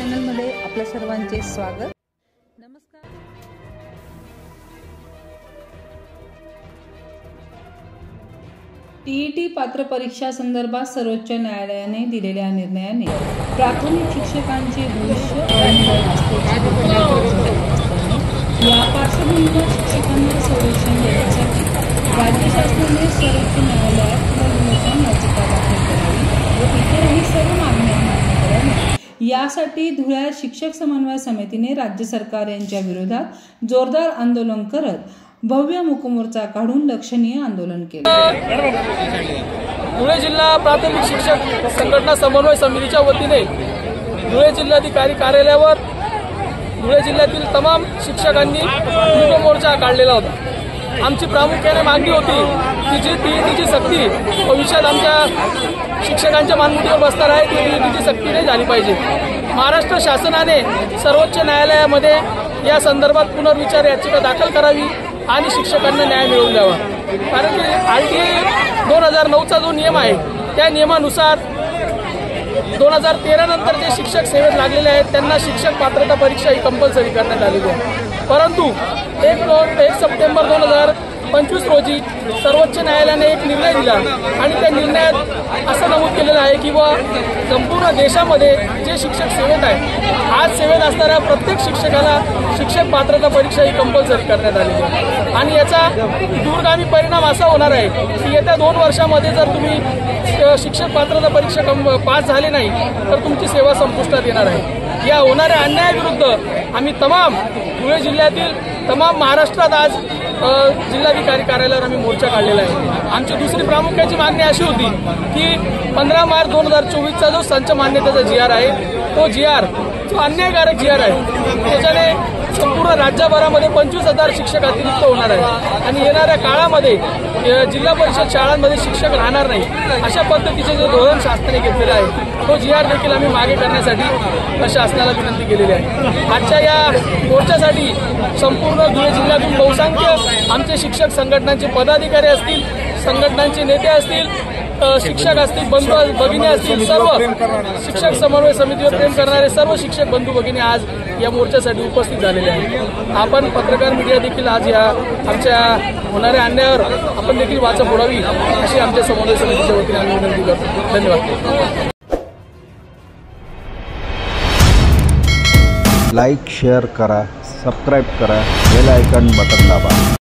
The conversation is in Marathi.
चॅनलमध्ये आपल्या सर्वांचे स्वागत। नमस्कार। टीईटी पात्र परीक्षा संदर्भात सर्वोच्च न्यायालयाने दिलेल्या निर्णयाने प्राथमिक शिक्षकांचे भविष्य या पार्श्वभूमीवर शिक्षकांना संरक्षण देण्यासाठी राज्य शासनाने सर्वोच्च न्यायालयात पुनर्विलोकन याचिका दाखल करावी व इतरही सर्व मागण्या मान्य कराव्या यासाठी धुळ्यात शिक्षक समन्वय समितीने राज्य सरकार यांच्या विरोधात जोरदार आंदोलन करत भव्य मूकमोर्चा काढून लक्षणीय आंदोलन केले। धुळे जिल्हा प्राथमिक शिक्षक संघटना समन्वय समितीच्या वतीने धुळे जिल्हाधिकारी कार्यालयावर धुळे जिल्ह्यातील तमाम शिक्षकांनी मूकमोर्चा काढलेला होता। आमची प्रामुख्याने मागणी होती की जी टीईटीची सक्ती भविष्यात आमच्या शिक्षकांच्या मानमोडीवर बसणार आहे ती टीईटीची सक्ती नाही झाली पाहिजे। महाराष्ट्र शासनाने सर्वोच्च न्यायालयामध्ये या संदर्भात पुनर्विचार याचिका दाखल करावी आणि शिक्षकांना न्याय मिळवून द्यावा। कारण की RTA 2009चा जो नियम आहे त्या नियमानुसार 2013 नंतर जे शिक्षक सेवेत लागलेले आहेत त्यांना शिक्षक पात्रता परीक्षा ही कंपल्सरी करण्यात आलेली आहे। परंतु 1 सप्टेंबर 2025 रोजी सर्वोच्च न्यायालयाने एक निर्णय दिला आणि त्या निर्णयात असं नमूद केलेलं आहे की संपूर्ण देशामध्ये जे शिक्षक सेवेत आहे आज सेवेत असणाऱ्या प्रत्येक शिक्षकाला शिक्षक पात्रता परीक्षा ही कंपल्सरी करण्यात आलेली आहे। आणि याचा दूरगामी परिणाम असा होणार आहे की येत्या 2 वर्षामध्ये जर तुम्ही शिक्षक पात्रता परीक्षा पास झाले नाही तर तुमची सेवा संपुष्टात येणार आहे। या होणाऱ्या अन्यायाविरुद्ध आम्ही तमाम धुळे जिल्ह्यातील तमाम महाराष्ट्रात आज जिल्हाधिकारी कार्यालयावर आम्ही मोर्चा काढलेला आहे। आमची दुसरी प्रामुख्याची मागणी अशी होती की 15 मार्च 2024चा जो संच मान्यतेचा GR आहे तो GR जो अन्यायकारक GR आहे त्याच्याने संपूर्ण राज्यभरामध्ये 25,000 शिक्षक अतिरिक्त होणार आहे आणि येणाऱ्या काळामध्ये जिल्हा परिषद शाळांमध्ये शिक्षक राहणार नाही अशा पद्धतीचे जे धोरण शासनाने घेतलेलं आहे तो GR देखील आम्ही मागे करण्यासाठी शासनाला विनंती केलेली आहे। आजच्या या मोर्चासाठी संपूर्ण धुळे जिल्ह्यातून बहुसंख्य आमचे शिक्षक संघटनांचे पदाधिकारी असतील, संघटनांचे नेते असतील, शिक्षक असतील, बंधू भगिनी असतील, सर्व शिक्षक समन्वय समितीवर प्रेम करणारे सर्व शिक्षक बंधू भगिनी आज या मोर्चासाठी उपस्थित झालेले आहेत। आपण पत्रकार मीडिया देखील आज या आमच्या होणाऱ्या अन्यायावर आपण देखील वाचा फोडावी अशी आमच्या समन्वय समितीच्या वतीने आम्ही विनंती करतो। धन्यवाद। लाईक शेअर करा, सबस्क्राईब करा, बेल आयकॉन बटन दाबा।